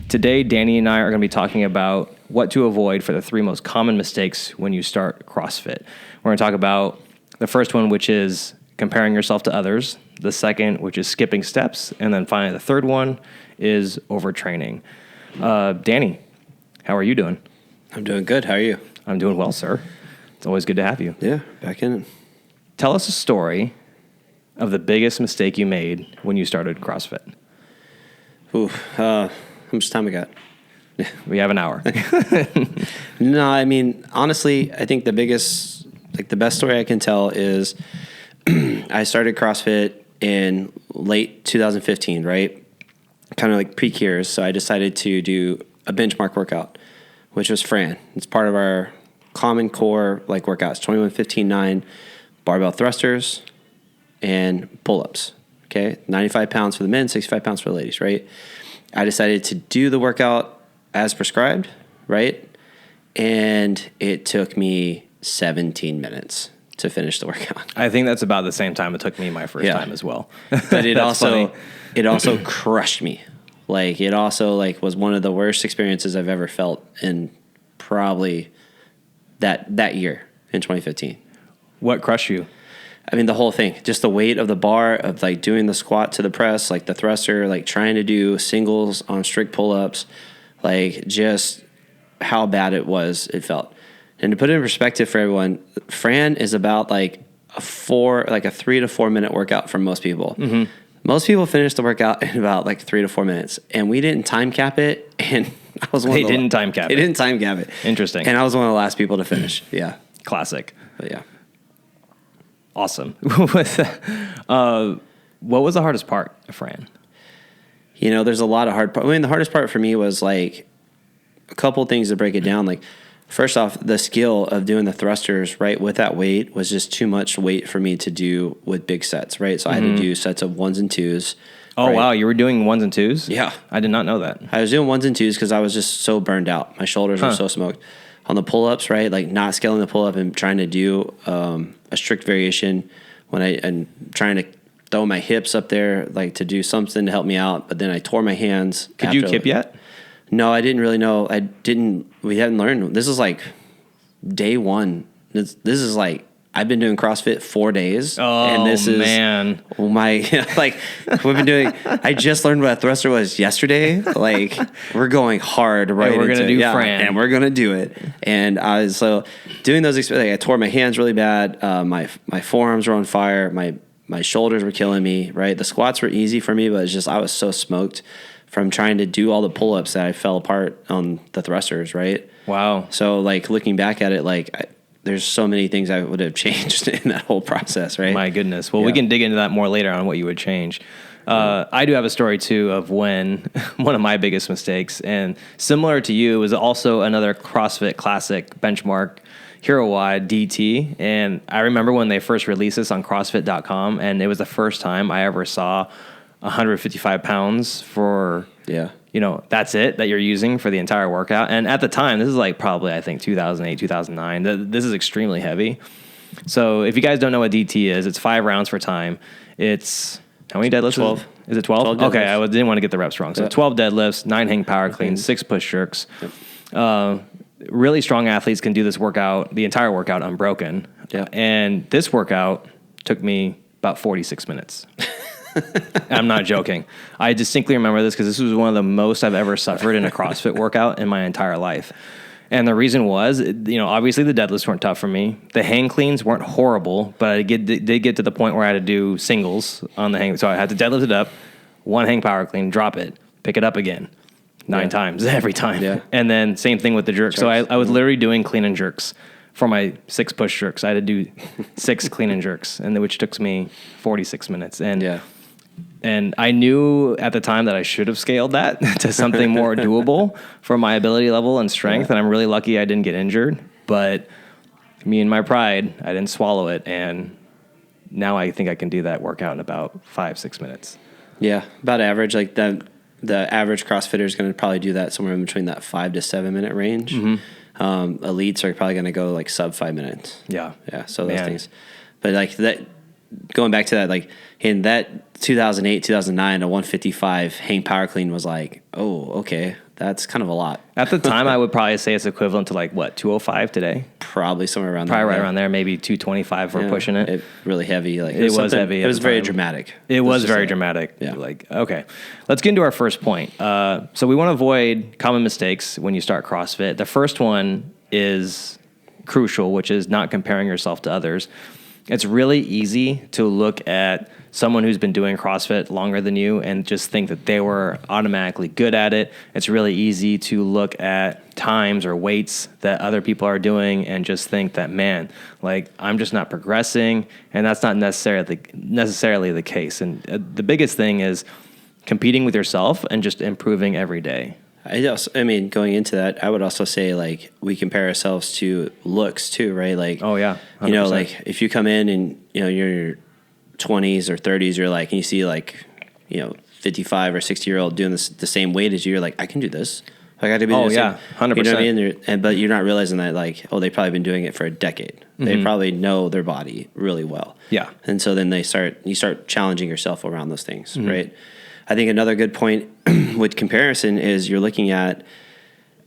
Today, Danny and I are going to be talking about what to avoid for the 3 most common mistakes when you start CrossFit. We're going to talk about the first one, which is comparing yourself to others. The second, which is skipping steps. And then finally, the third one is overtraining. Danny, how are you doing? I'm doing good. How are you? I'm doing well, sir. It's always good to have you. Yeah, back in it. Tell us a story of the biggest mistake you made when you started CrossFit. Ooh, how much time we got? We have an hour. No, I mean, honestly, I think the best story I can tell is I started CrossFit in late 2015, right? Kind of like pre-cures. So I decided to do a benchmark workout, which was Fran. It's part of our common core like workouts, 21, 15, 9, barbell thrusters and pull-ups. Okay, 95 pounds for the men, 65 pounds for the ladies, right? I decided to do the workout as prescribed, right? And it took me 17 minutes to finish the workout. I think that's about the same time it took me my first time as well. But it also crushed me. Like it also was one of the worst experiences I've ever felt in probably that year in 2015. What crushed you? I mean, the whole thing, just the weight of the bar of like doing the squat to the press, like the thruster, like trying to do singles on strict pull-ups, like just how bad it felt. And to put it in perspective for everyone, Fran is about like a 3 to 4 minute workout for most people. Mm-hmm. Most people finish the workout in about like 3 to 4 minutes, and we didn't time cap it. And I was They didn't time cap it. Interesting. And I was one of the last people to finish. Yeah. Classic. But yeah. Awesome. What was the hardest part, Fran? You know, there's a lot of hard part. I mean, the hardest part for me was like a couple things to break it down. Like, first off, the skill of doing the thrusters, right, with that weight was just too much weight for me to do with big sets, right? So I had to do sets of 1s and 2s. Oh, right? wow. You were doing 1s and 2s? Yeah. I did not know that. I was doing 1s and 2s because I was just so burned out. My shoulders were so smoked. On the pull-ups, right, like not scaling the pull-up and trying to do a strict variation and trying to throw my hips up there, like to do something to help me out. But then I tore my hands. Could you kip yet? No, I didn't really know. We hadn't learned. This is like day one. This is like, I've been doing CrossFit 4 days. Oh, and this is man. We've been doing, I just learned what a thruster was yesterday. Like, we're going hard right we're going to do Fran. And we're going to do it. And I was doing those, I tore my hands really bad. My forearms were on fire. My shoulders were killing me, right? The squats were easy for me, but it's just, I was so smoked from trying to do all the pull-ups that I fell apart on the thrusters, right? Wow. So, like, looking back at it, there's so many things I would have changed in that whole process, right? My goodness. Well, we can dig into that more later on what you would change. I do have a story, too, of when one of my biggest mistakes, and similar to you, was also another CrossFit Classic benchmark Hero Wide DT. And I remember when they first released this on CrossFit.com, and it was the first time I ever saw 155 pounds for... Yeah. You know, that's it that you're using for the entire workout. And at the time, this is like probably, I think, 2008, 2009. This is extremely heavy. So if you guys don't know what DT is, it's 5 rounds for time. It's, how many deadlifts? 12. Is it 12? 12 okay, I didn't want to get the reps wrong. So 12 deadlifts, 9 hang power cleans, 6 push jerks. Yep. Really strong athletes can do this workout, the entire workout, unbroken. Yeah. And this workout took me about 46 minutes. I'm not joking. I distinctly remember this because this was one of the most I've ever suffered in a CrossFit workout in my entire life. And the reason was, obviously the deadlifts weren't tough for me. The hang cleans weren't horrible, but I did get to the point where I had to do singles on the hang. So I had to deadlift it up, 1 hang power clean, drop it, pick it up again, 9 times every time. Yeah. And then same thing with the jerks. So I was literally doing clean and jerks. For my 6 push jerks, I had to do 6 clean and jerks, which took me 46 minutes. And I knew at the time that I should have scaled that to something more doable for my ability level and strength. Yeah. And I'm really lucky I didn't get injured. But me and my pride, I didn't swallow it. And now I think I can do that workout in about 5-6 minutes. Yeah, about average. Like the average CrossFitter is going to probably do that somewhere in between that 5 to 7 minute range. Mm-hmm. Elites are probably going to go like sub 5 minutes. Yeah. Yeah. So those things. But like that, going back to that, like in that 2008, 2009, a 155 hang power clean was like, oh, okay, that's kind of a lot. At the time, I would probably say it's equivalent to like what, 205 today? Probably somewhere around Probably there. right around there, maybe 225 for pushing it. Really heavy. Like it was heavy. It was very dramatic. It was very dramatic. Yeah. Like, okay, let's get into our first point. So we want to avoid common mistakes when you start CrossFit. The first one is crucial, which is not comparing yourself to others. It's really easy to look at someone who's been doing CrossFit longer than you and just think that they were automatically good at it. It's really easy to look at times or weights that other people are doing and just think that, man, like I'm just not progressing, and that's not necessarily the case. And the biggest thing is competing with yourself and just improving every day. I mean, going into that, I would also say like we compare ourselves to looks too, right? Like, oh yeah, 100%. You know, like if you come in and you're in your 20s or 30s, you're like, and you see like, 55 or 60-year-old doing this the same weight as you, you're like, I can do this. I got to be. 100%. You know what I mean? But you're not realizing that like, they've probably been doing it for a decade. Mm-hmm. They probably know their body really well. Yeah. And so then you start challenging yourself around those things, right? I think another good point with comparison is you're looking at,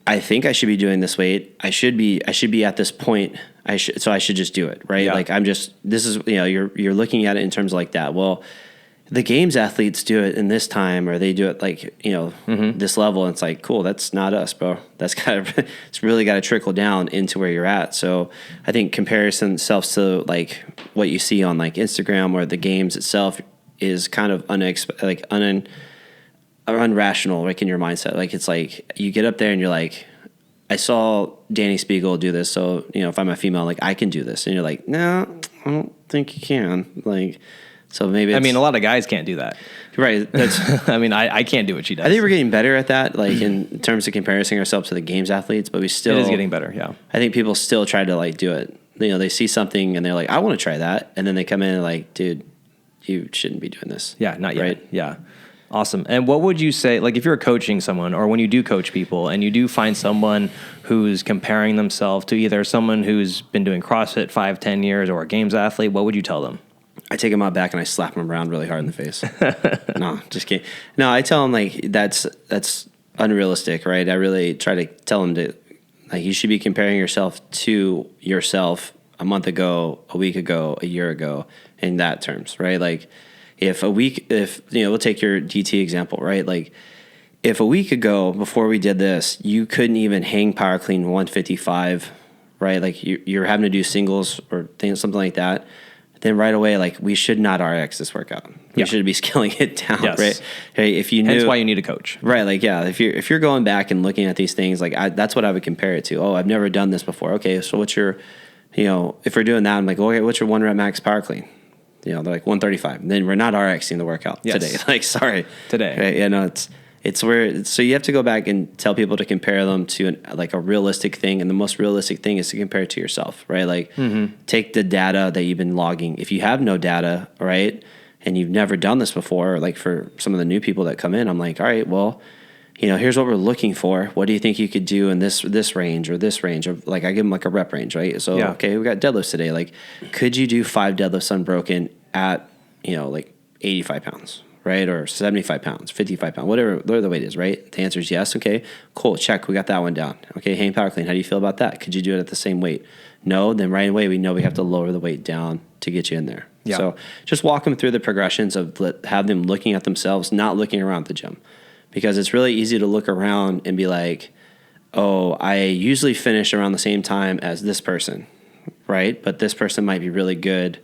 I think I should be doing this weight. I should be at this point. So I should just do it, right? Yeah. Like this is, you're looking at it in terms like that. Well, the games athletes do it in this time, or they do it like, this level. And it's like, cool, that's not us, bro. It's really got to trickle down into where you're at. So I think comparison itself to like what you see on like Instagram or the games itself is kind of unrational, like in your mindset. Like it's like you get up there and you're like, I saw Danny Spiegel do this, so if I'm a female, like I can do this, and you're like, no, I don't think you can. Like, so maybe I mean, a lot of guys can't do that, right? That's I mean, I can't do what she does. I think we're getting better at that, like in terms of comparing ourselves to the games athletes, but we still it is getting better. Yeah, I think people still try to like do it. They see something and they're like, I want to try that, and then they come in and like, dude, you shouldn't be doing this. Yeah, not yet. Right? Yeah. Awesome. And what would you say, like if you're coaching someone or when you do coach people and you do find someone who's comparing themselves to either someone who's been doing CrossFit 5-10 years or a games athlete, what would you tell them? I take them out back and I slap them around really hard in the face. No, just kidding. No, I tell them like that's unrealistic, right? I really try to tell them to like you should be comparing yourself to yourself a month ago, a week ago, a year ago in that terms, right? Like if we'll take your DT example, right? Like if a week ago before we did this, you couldn't even hang power clean 155, right? Like you're having to do singles or something like that. Then right away, like we should not RX this workout. We should be scaling it down, yes. right? Hey, if you knew, that's why you need a coach, right? Like, yeah, if you're going back and looking at these things, like that's what I would compare it to. Oh, I've never done this before. Okay, so what's your, if we're doing that, I'm like, okay, what's your 1 rep max power clean? They're like 135. Then we're not RXing the workout today. Like, sorry, today. Right? Yeah, no, it's where. So you have to go back and tell people to compare them to like a realistic thing, and the most realistic thing is to compare it to yourself, right? Like, take the data that you've been logging. If you have no data, right, and you've never done this before, like for some of the new people that come in, I'm like, all right, well, here's what we're looking for. What do you think you could do in this range or this range? Or like I give them like a rep range, right? So, okay, we got deadlifts today. Like, could you do 5 deadlifts unbroken at, like 85 pounds, right? Or 75 pounds, 55 pounds, whatever the weight is, right? The answer is yes. Okay, cool. Check. We got that one down. Okay, hang power clean. How do you feel about that? Could you do it at the same weight? No, then right away we know we have to lower the weight down to get you in there. Yeah. So just walk them through the progressions of have them looking at themselves, not looking around the gym. Because it's really easy to look around and be like, oh, I usually finish around the same time as this person, right? But this person might be really good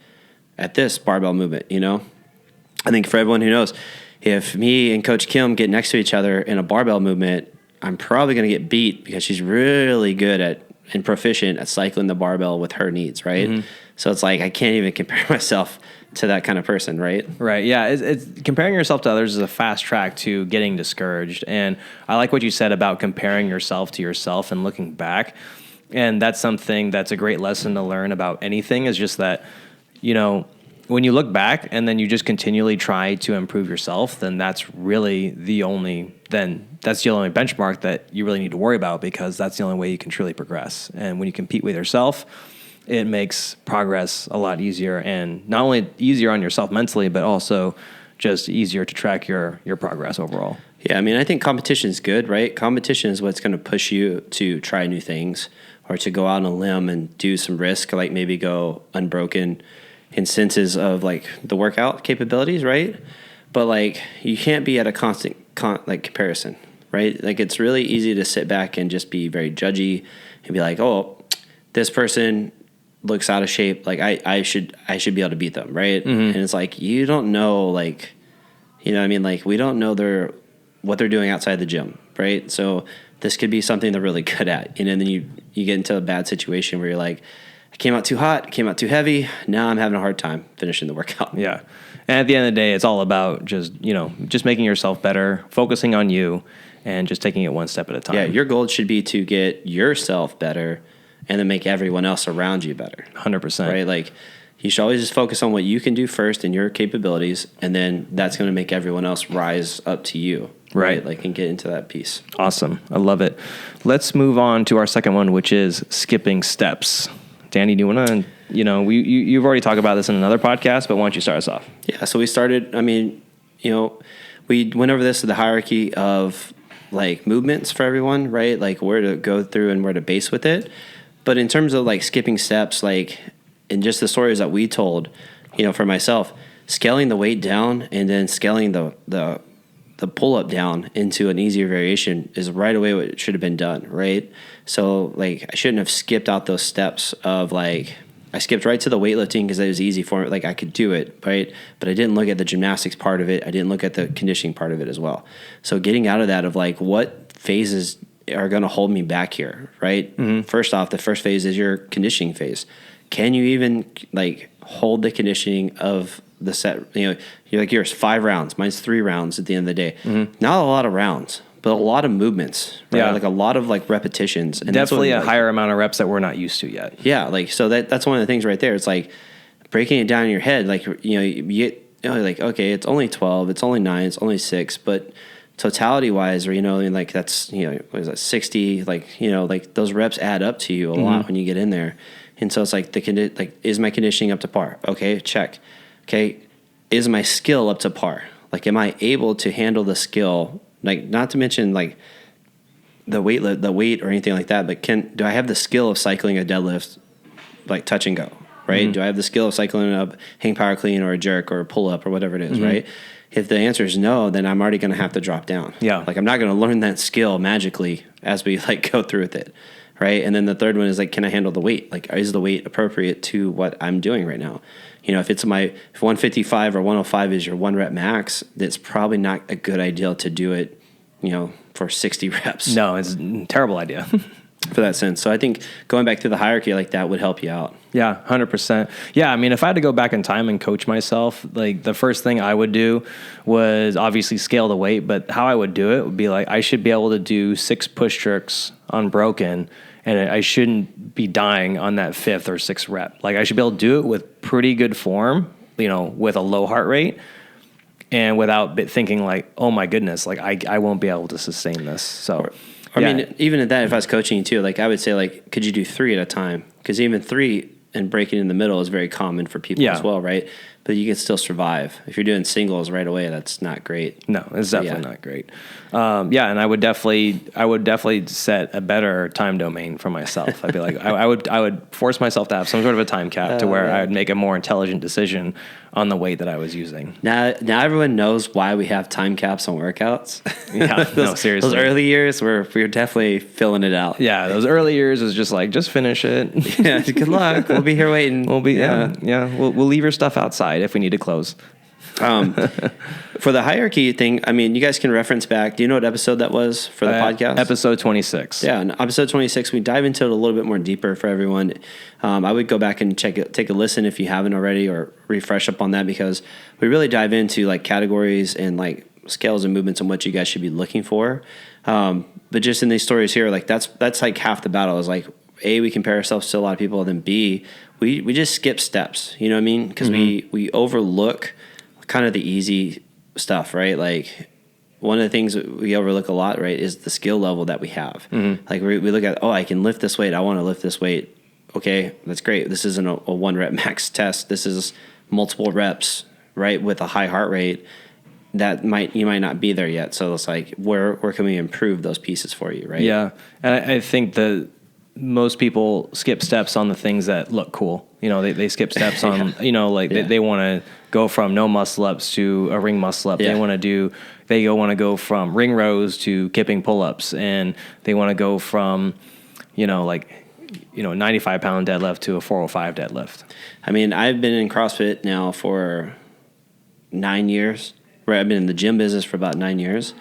at this barbell movement, I think for everyone who knows, if me and Coach Kim get next to each other in a barbell movement, I'm probably going to get beat because she's really good at and proficient at cycling the barbell with her needs, right? Mm-hmm. So it's like I can't even compare myself to that kind of person, right? Right, yeah. It's comparing yourself to others is a fast track to getting discouraged. And I like what you said about comparing yourself to yourself and looking back. And that's something that's a great lesson to learn about anything is just that, when you look back and then you just continually try to improve yourself, then that's really the only benchmark that you really need to worry about because that's the only way you can truly progress. And when you compete with yourself, it makes progress a lot easier and not only easier on yourself mentally, but also just easier to track your progress overall. Yeah, I mean, I think competition is good, right? Competition is what's going to push you to try new things or to go out on a limb and do some risk, like maybe go unbroken in senses of like the workout capabilities, right? But like you can't be at a constant like comparison, right? Like it's really easy to sit back and just be very judgy and be like, oh, this person looks out of shape. Like I should be able to beat them, right? And it's like you don't know, like, you know what I mean? Like we don't know what they're doing outside the gym, right? So this could be something they're really good at. And then you get into a bad situation where you're like, I came out too hot, came out too heavy. Now I'm having a hard time finishing the workout. Yeah. And at the end of the day, it's all about just making yourself better, focusing on you, and just taking it one step at a time. Yeah, your goal should be to get yourself better and then make everyone else around you better. 100%. Right? Like you should always just focus on what you can do first and your capabilities, and then that's going to make everyone else rise up to you. Right? Like, and get into that piece. Awesome. I love it. Let's move on to our second one, which is skipping steps. Danny, do you want to, you've already talked about this in another podcast, but why don't you start us off? Yeah. So we started, we went over this, the hierarchy of like movements for everyone, right? Like where to go through and where to base with it. But in terms of like skipping steps, like in just the stories that we told, for myself, scaling the weight down and then scaling the pull up down into an easier variation is right away what should have been done, right? So like I shouldn't have skipped out those steps of like I skipped right to the weightlifting because it was easy for me, like I could do it, right? But I didn't look at the gymnastics part of it. I didn't look at the conditioning part of it as well. So getting out of that of like what phases are going to hold me back here, right? First off, the first phase is your conditioning phase. Can you even like hold the conditioning of the set? You're like, yours 5 rounds, mine's 3 rounds at the end of the day. Not a lot of rounds, but a lot of movements, right? Yeah. Like a lot of like repetitions. And definitely a higher amount of reps that we're not used to yet. Yeah. Like, so that's one of the things right there. It's like breaking it down in your head. Like, you get, like, okay, it's only 12, it's only 9, it's only 6, but totality wise, or, like that's, what is that, 60, like, like those reps add up to you a lot when you get in there. And so it's like is my conditioning up to par? Okay, check. Okay, is my skill up to par? Like, am I able to handle the skill? Like, not to mention like the weight or anything like that, but do I have the skill of cycling a deadlift, like touch and go, right? Do I have the skill of cycling a hang power clean or a jerk or a pull up or whatever it is, right? If the answer is no, then I'm already going to have to drop down. Yeah. Like, I'm not going to learn that skill magically as we like go through with it. Right. And then the third one is like, can I handle the weight? Like, is the weight appropriate to what I'm doing right now? If 155 or 105 is your 1 rep max, that's probably not a good idea to do it, for 60 reps. No, it's a terrible idea. For that sense. So I think going back to the hierarchy like that would help you out. Yeah, 100%. Yeah, I mean, if I had to go back in time and coach myself, like the first thing I would do was obviously scale the weight, but how I would do it would be like I should be able to do 6 push jerks unbroken, and I shouldn't be dying on that 5th or 6th rep. Like I should be able to do it with pretty good form, with a low heart rate, and without thinking like, oh my goodness, like I won't be able to sustain this. So. I mean, even at that, if I was coaching you too, like I would say, like, could you do 3 at a time? Because even 3 and breaking in the middle is very common for people as well, right? But you can still survive. If you're doing singles right away, that's not great. No, it's definitely not great. And I would definitely set a better time domain for myself. I'd be like, I would force myself to have some sort of a time cap to where I would make a more intelligent decision on the weight that I was using. Now everyone knows why we have time caps on workouts. Yeah, no, seriously. Those early years we were definitely filling it out. Yeah, those early years was just like, just finish it. Yeah, good luck. We'll be here waiting. We'll leave your stuff outside if we need to close. For the hierarchy thing, I mean, you guys can reference back. Do you know what episode that was for the podcast? Episode 26. Yeah, in episode 26, we dive into it a little bit more deeper for everyone. I would go back and take a listen if you haven't already, or refresh up on that, because we really dive into like categories and like scales and movements and what you guys should be looking for. But just in these stories here, like that's like half the battle is like, A, we compare ourselves to a lot of people, and then B, we just skip steps. You know what I mean? Because we overlook kind of the easy stuff, right? Like one of the things that we overlook a lot, right, is the skill level that we have. Like we look at, I can lift this weight. I want to lift this weight. Okay, that's great. This isn't a 1 rep max test. This is multiple reps, right, with a high heart rate. you might not be there yet. So it's like, where can we improve those pieces for you, right? Yeah. And I think that most people skip steps on the things that look cool. You know, they skip steps on, you know, like they want to go from no muscle ups to a ring muscle up. They want to go from ring rows to kipping pull-ups, and they want to go from, 95-pound deadlift to a 405 deadlift. I mean, I've been in CrossFit now for 9 years. Right, I've been in the gym business for about 9 years.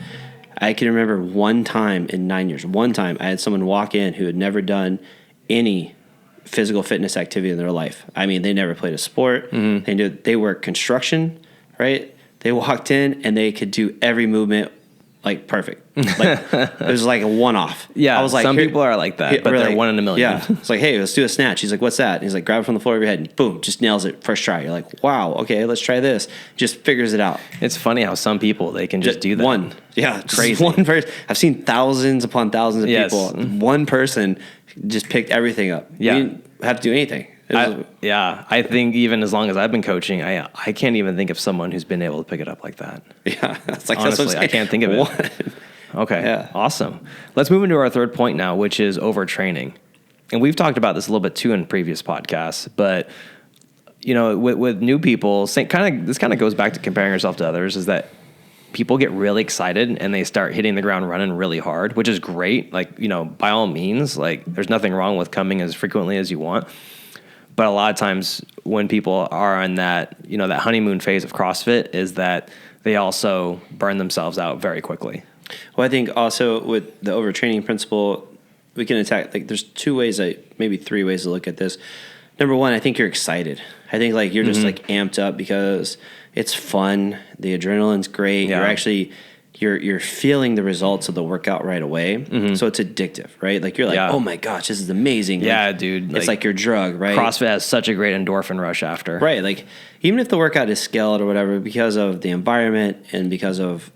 I can remember one time in 9 years, I had someone walk in who had never done any physical fitness activity in their life. I mean, they never played a sport. Mm-hmm. They worked construction, right? They walked in and they could do every movement like perfect. Like it was like a one-off. Yeah, I was like, some people are like that, but they're 1 in a million. Yeah, it's like, hey, let's do a snatch. He's like, what's that? And he's like, grab it from the floor of your head, and boom, just nails it first try. You're like, wow, okay, let's try this. Just figures it out. It's funny how some people, they can just do that. Crazy. One person. I've seen thousands upon thousands of people. One person just picked everything up. Yeah, we didn't have to do anything. I think even as long as I've been coaching, I can't even think of someone who's been able to pick it up like that. Yeah, it's like, honestly, I can't think of it. What? Okay, awesome. Let's move into our third point now, which is overtraining. And we've talked about this a little bit too in previous podcasts, but with new people, this kind of goes back to comparing yourself to others, is that people get really excited and they start hitting the ground running really hard, which is great. Like, by all means, like there's nothing wrong with coming as frequently as you want. But a lot of times when people are in that, that honeymoon phase of CrossFit, is that they also burn themselves out very quickly. Well, I think also with the overtraining principle, we can attack, like there's maybe three ways to look at this. Number one, I think you're excited. I think like you're just like amped up because it's fun. The adrenaline's great. Yeah. You're actually, you're feeling the results of the workout right away. Mm-hmm. So it's addictive, right? Like you're like, oh my gosh, this is amazing. Yeah, like, dude. It's like your drug, right? CrossFit has such a great endorphin rush after. Right. Like even if the workout is scaled or whatever, because of the environment and because of,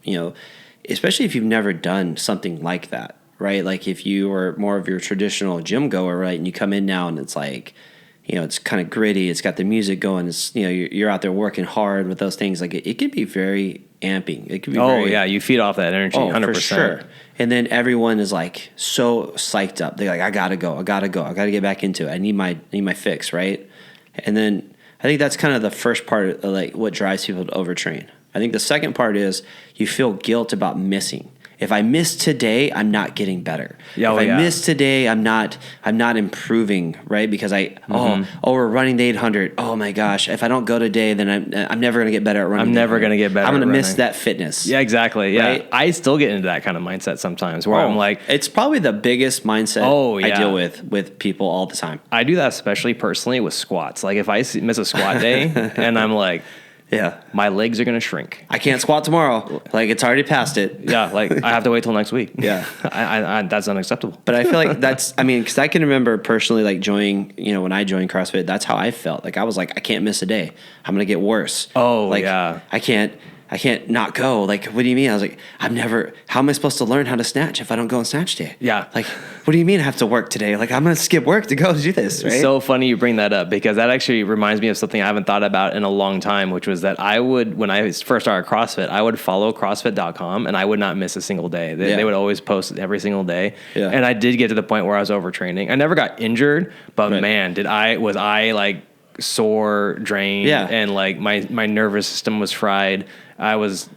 especially if you've never done something like that, right? Like if you were more of your traditional gym goer, right? And you come in now and it's like, it's kind of gritty. It's got the music going. It's, you're out there working hard with those things. Like it could be very amping. It could be you feed off that energy 100%. For sure. And then everyone is like so psyched up. They're like, I gotta go. I gotta get back into it. I need my fix, right? And then I think that's kind of the first part of like what drives people to overtrain. I think the second part is you feel guilt about missing. If I miss today, I'm not getting better. If I miss today, I'm not improving, right? Because we're running the 800. Oh my gosh! If I don't go today, then I'm never going to get better at running. I'm never going to get better. I'm going to miss that fitness. Yeah, exactly. Yeah, right? I still get into that kind of mindset sometimes, where I'm like, it's probably the biggest mindset I deal with people all the time. I do that especially personally with squats. Like if I miss a squat day, and I'm like, yeah, my legs are going to shrink. I can't squat tomorrow. Like it's already past it. Yeah, like I have to wait till next week. Yeah, I that's unacceptable. But I feel like because I can remember personally like joining, when I joined CrossFit, that's how I felt. Like I was like, I can't miss a day. I'm going to get worse. Oh, like, yeah. I can't not go. Like, what do you mean? I was like, how am I supposed to learn how to snatch if I don't go on snatch day? Yeah. Like, what do you mean I have to work today? Like, I'm going to skip work to go do this, right? It's so funny you bring that up, because that actually reminds me of something I haven't thought about in a long time, which was that when I first started CrossFit, I would follow CrossFit.com and I would not miss a single day. They would always post every single day. Yeah. And I did get to the point where I was overtraining. I never got injured, but man, was I like sore, drained, and like my nervous system was fried. I was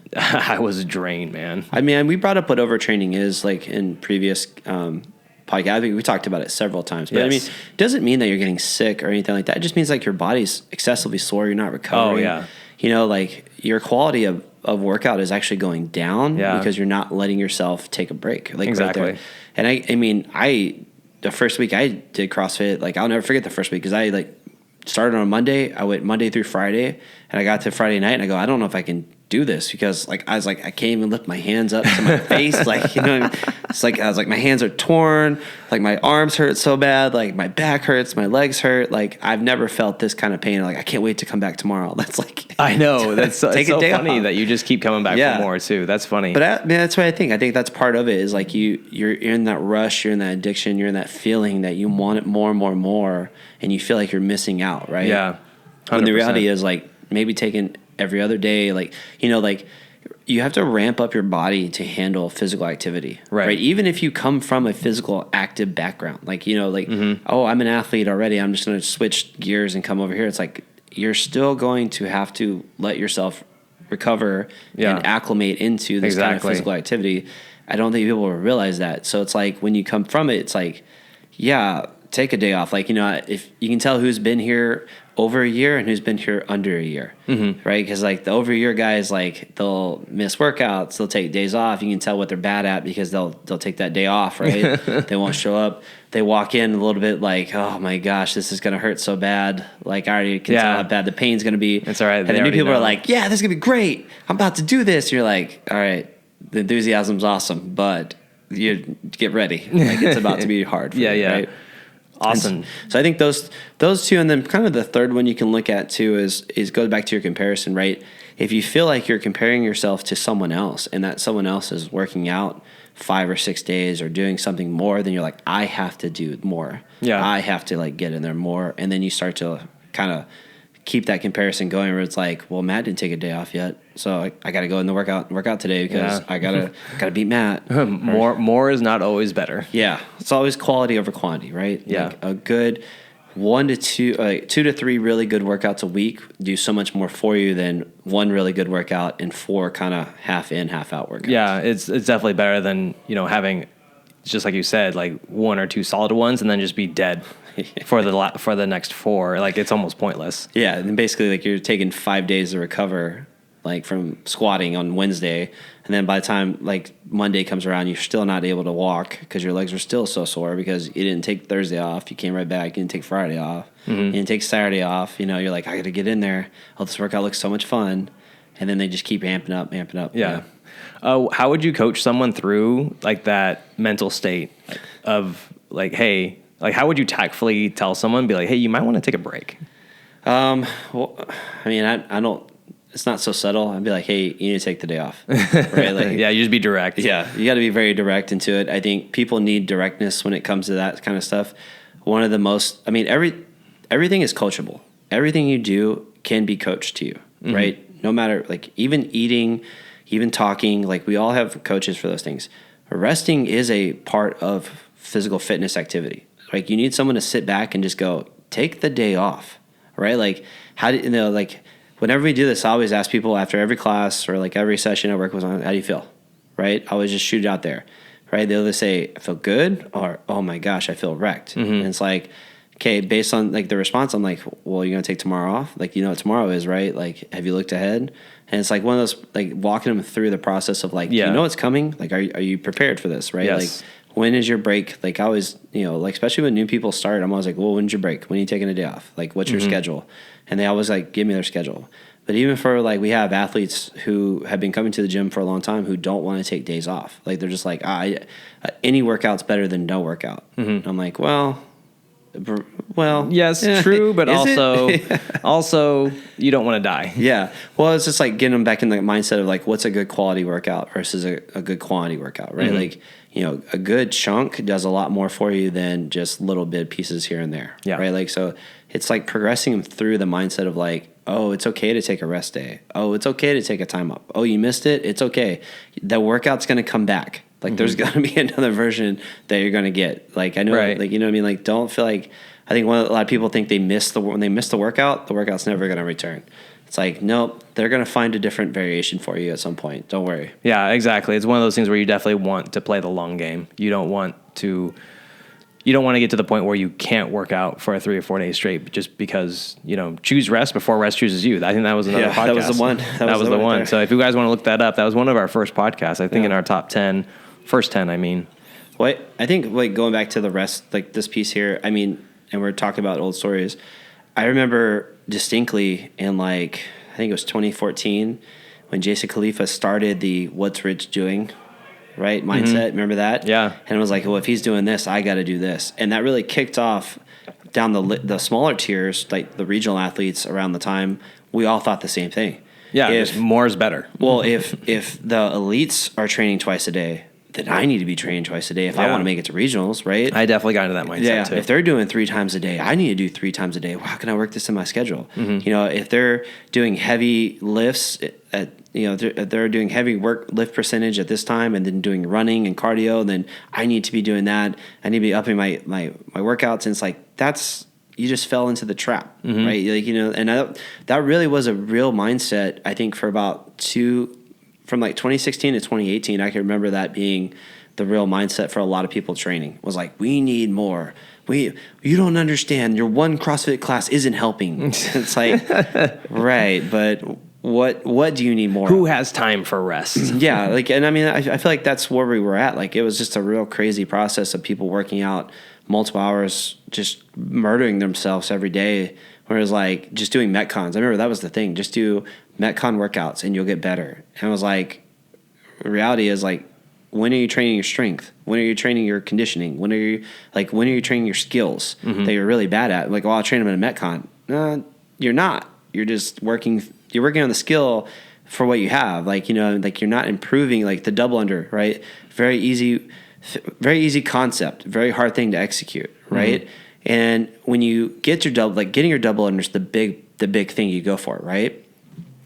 drained, man. I mean, we brought up what overtraining is, like in previous podcast. I think we talked about it several times. But I mean, it doesn't mean that you're getting sick or anything like that. It just means like your body's excessively sore. You're not recovering. Oh yeah. Like your quality of workout is actually going down because you're not letting yourself take a break. Like exactly. Right there. And I mean, the first week I did CrossFit, like I'll never forget the first week because I like started on Monday. I went Monday through Friday, and I got to Friday night, and I go, I don't know if I can do this because like I was like I can't even lift my hands up to my face, like what I mean? It's like I was like my hands are torn, like my arms hurt so bad, like my back hurts, my legs hurt, like I've never felt this kind of pain. Like I can't wait to come back tomorrow. That's like I know that's take so a day funny off. That you just keep coming back for more too. That's funny. But that's what I think that's part of it is like you're in that rush, you're in that addiction, you're in that feeling that you want it more and more and more, and you feel like you're missing out, right? Yeah. 100%. When the reality is like maybe taking every other day, like like you have to ramp up your body to handle physical activity, right? Even if you come from a physical active background, like, oh, I'm an athlete already, I'm just going to switch gears and come over here. It's like, you're still going to have to let yourself recover and acclimate into this kind of physical activity. I don't think people will realize that. So it's like, when you come from it, it's like, yeah, take a day off. Like, if you can tell who's been here over a year and who's been here under a year, right? Because like the over a year guys, like they'll miss workouts, they'll take days off. You can tell what they're bad at because they'll take that day off, right? They won't show up. They walk in a little bit like, oh my gosh, this is gonna hurt so bad. Like, I already can tell how bad the pain's gonna be. It's all right. And then new people are like, yeah, this is gonna be great. I'm about to do this. You're like, all right, the enthusiasm's awesome, but you get ready. Like, it's about to be hard for you, right? Awesome. So I think those two, and then kind of the third one you can look at too is goes back to your comparison, right? If you feel like you're comparing yourself to someone else and that someone else is working out 5 or 6 days or doing something more, then you're like, I have to do more. Yeah. I have to like get in there more. And then you start to kind of keep that comparison going where it's like, well, Matt didn't take a day off yet, so I got to go in the work out today because I gotta beat Matt. More is not always better. Yeah, it's always quality over quantity, right? Yeah, like a good 1 to 2, 2 to 3 really good workouts a week do so much more for you than 1 really good workout and 4 kind of half in, half out workouts. Yeah, it's definitely better than having, just like you said, like 1 or 2 solid ones and then just be dead for the next 4. Like, it's almost pointless. Yeah, and basically like you're taking 5 days to recover, like from squatting on Wednesday, and then by the time like Monday comes around, you're still not able to walk because your legs are still so sore because you didn't take Thursday off, you came right back, you didn't take Friday off, you didn't take Saturday off. You're like, I got to get in there. Oh, this workout looks so much fun, and then they just keep amping up. Yeah. How would you coach someone through like that mental state of like, hey, like how would you tactfully tell someone, be like, hey, you might want to take a break? Well, I mean, I don't. It's not so subtle. I'd be like, hey, you need to take the day off. Right? Like, yeah, you just be direct. Yeah, you got to be very direct into it. I think people need directness when it comes to that kind of stuff. One of the most, I mean, everything is coachable. Everything you do can be coached to you, right? No matter, like, even eating, even talking, like, we all have coaches for those things. Resting is a part of physical fitness activity. Like, you need someone to sit back and just go, take the day off, right? Like, how do like, whenever we do this, I always ask people after every class or like every session I work with on, how do you feel? Right? I always just shoot it out there, right? They'll either say, I feel good, or, oh my gosh, I feel wrecked. And it's like, okay, based on like the response, I'm like, well, you're going to take tomorrow off? Like, you know what tomorrow is, right? Like, have you looked ahead? And it's like one of those, like, walking them through the process of like, you know what's coming? Like, are you prepared for this, right? Yes. Like, when is your break? Like, I always, like, especially when new people start, I'm always like, well, when's your break? When are you taking a day off? Like, what's your schedule? And they always like give me their schedule. But even for like, we have athletes who have been coming to the gym for a long time who don't want to take days off. Like, they're just like, any workout's better than no workout. And I'm like, well, yes, true, but also you don't want to die. Yeah. Well, it's just like getting them back in the mindset of like, what's a good quality workout versus a good quantity workout, right? Like, a good chunk does a lot more for you than just little bit pieces here and there, right? Like, so it's like progressing them through the mindset of like, oh, it's okay to take a rest day. Oh, it's okay to take a time up. Oh, you missed it. It's okay. The workout's going to come back. Like, there's going to be another version that you're going to get. Like, I know, like, you know what I mean? Like, don't feel like, I think a lot of people think when they miss the workout's never going to return. It's like, nope, they're going to find a different variation for you at some point. Don't worry. Yeah, exactly. It's one of those things where you definitely want to play the long game. You don't want to get to the point where you can't work out for 3 or 4 days straight just because, choose rest before rest chooses you. I think that was another podcast. That was the one. That was the one. There. So if you guys want to look that up, that was one of our first podcasts, I think, in our top 10, first 10, I mean. Well, I think, like, going back to the rest, like this piece here, I mean, and we're talking about old stories. I remember distinctly in, like, I think it was 2014 when Jason Khalifa started the What's Rich Doing, right, mindset. Remember that? Yeah. And it was like, well, if he's doing this, I got to do this. And that really kicked off down the smaller tiers, like the regional athletes around the time. We all thought the same thing. Yeah, just more is better. Well, if the elites are training twice a day, then I need to be training twice a day if I want to make it to regionals, right? I definitely got into that mindset too. If they're doing 3 times a day, I need to do 3 times a day. Well, how can I work this in my schedule? You know, if they're doing heavy lifts, they're doing heavy lift percentage at this time and then doing running and cardio, then I need to be doing that. I need to be upping my workouts. And it's like, you just fell into the trap, right? Like, you know, and that really was a real mindset, I think, for about from like 2016 to 2018, I can remember that being the real mindset for a lot of people training. Was like, we need more. You don't understand. Your one CrossFit class isn't helping. It's like, right, but what do you need more? Who has time for rest? Yeah, like, and I mean, I feel like that's where we were at. Like, it was just a real crazy process of people working out multiple hours, just murdering themselves every day. Whereas, like, just doing Metcons. I remember that was the thing. Just do Metcon workouts and you'll get better. And I was like, the reality is, like, when are you training your strength? When are you training your conditioning? When are you training your skills that you're really bad at? Like, I'll train them in a Metcon. You're not. You're just working on the skill for what you have. Like, you know, like, you're not improving, like the double under, right? Very easy concept, very hard thing to execute, right? And when you get your double, like, getting your double under is the big thing you go for, right?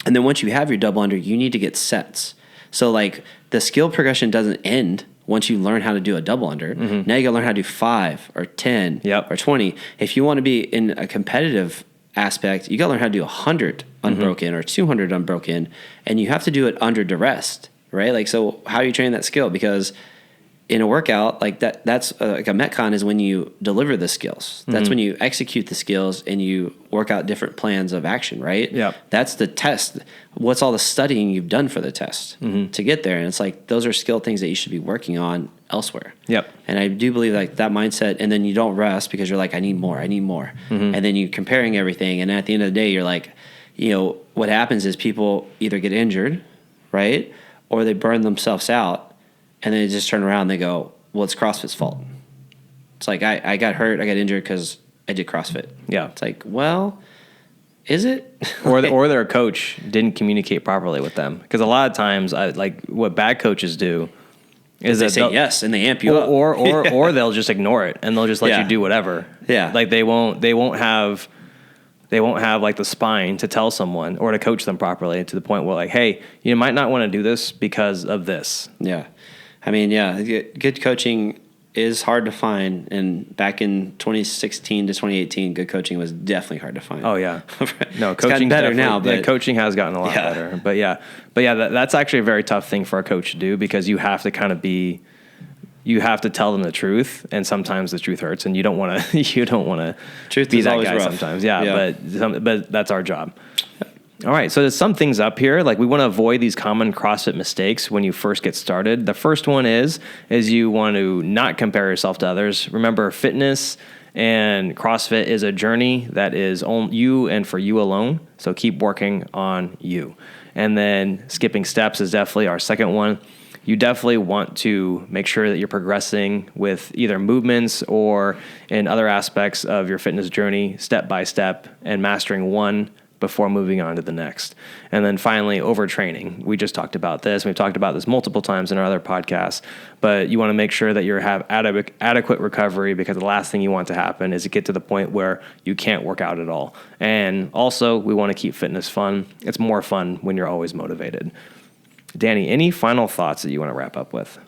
And then once you have your double under, you need to get sets. So, like, the skill progression doesn't end once you learn how to do a double under. Now you got to learn how to do 5 or 10 or 20. If you want to be in a competitive aspect, you got to learn how to do 100 unbroken or 200 unbroken, and you have to do it under duress, right? Like, so how are you training that skill? Because in a workout, like, that's like a Metcon is when you deliver the skills. That's when you execute the skills and you work out different plans of action, right? Yeah. That's the test. What's all the studying you've done for the test to get there? And it's like, those are skill things that you should be working on elsewhere. Yep. And I do believe, like, that mindset, and then you don't rest because you're like, I need more. And then you're comparing everything. And at the end of the day, you're like, you know, what happens is people either get injured, right? Or they burn themselves out. And then they just turn around and they go, well, it's CrossFit's fault. It's like, I got hurt, I got injured because I did CrossFit. Yeah. It's like, well, is it? or their coach didn't communicate properly with them. Because a lot of times, like, what bad coaches do is they say yes and they amp you up. Or they'll just ignore it and they'll just let you do whatever. Yeah. Like, they won't have like the spine to tell someone or to coach them properly to the point where, like, hey, you might not want to do this because of this. Yeah. I mean, yeah, good coaching is hard to find. And back in 2016 to 2018, good coaching was definitely hard to find. Oh, yeah. No, it's gotten better now. But coaching has gotten a lot better. But yeah, that's actually a very tough thing for a coach to do, because you have to you have to tell them the truth, and sometimes the truth hurts, and you don't want to be that guy rough. Sometimes. Yeah. But that's our job. All right, so there's some things up here. Like, we want to avoid these common CrossFit mistakes when you first get started. The first one is you want to not compare yourself to others. Remember, fitness and CrossFit is a journey that is on you and for you alone. So keep working on you. And then skipping steps is definitely our second one. You definitely want to make sure that you're progressing with either movements or in other aspects of your fitness journey, step by step, and mastering one before moving on to the next. And then finally, overtraining. We just talked about this. We've talked about this multiple times in our other podcasts, but you want to make sure that you have adequate recovery, because the last thing you want to happen is to get to the point where you can't work out at all. And also, we want to keep fitness fun. It's more fun when you're always motivated. Danny, any final thoughts that you want to wrap up with?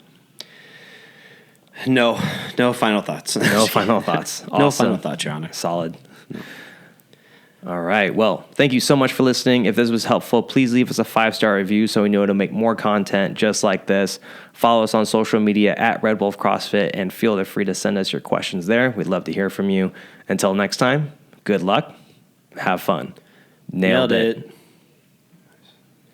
No final thoughts. No final thoughts. Awesome. No final thoughts, Your Honor. Solid. No. All right. Well, thank you so much for listening. If this was helpful, please leave us a 5-star review so we know to make more content just like this. Follow us on social media at Red Wolf CrossFit, and feel free to send us your questions there. We'd love to hear from you. Until next time, good luck. Have fun. Nailed it.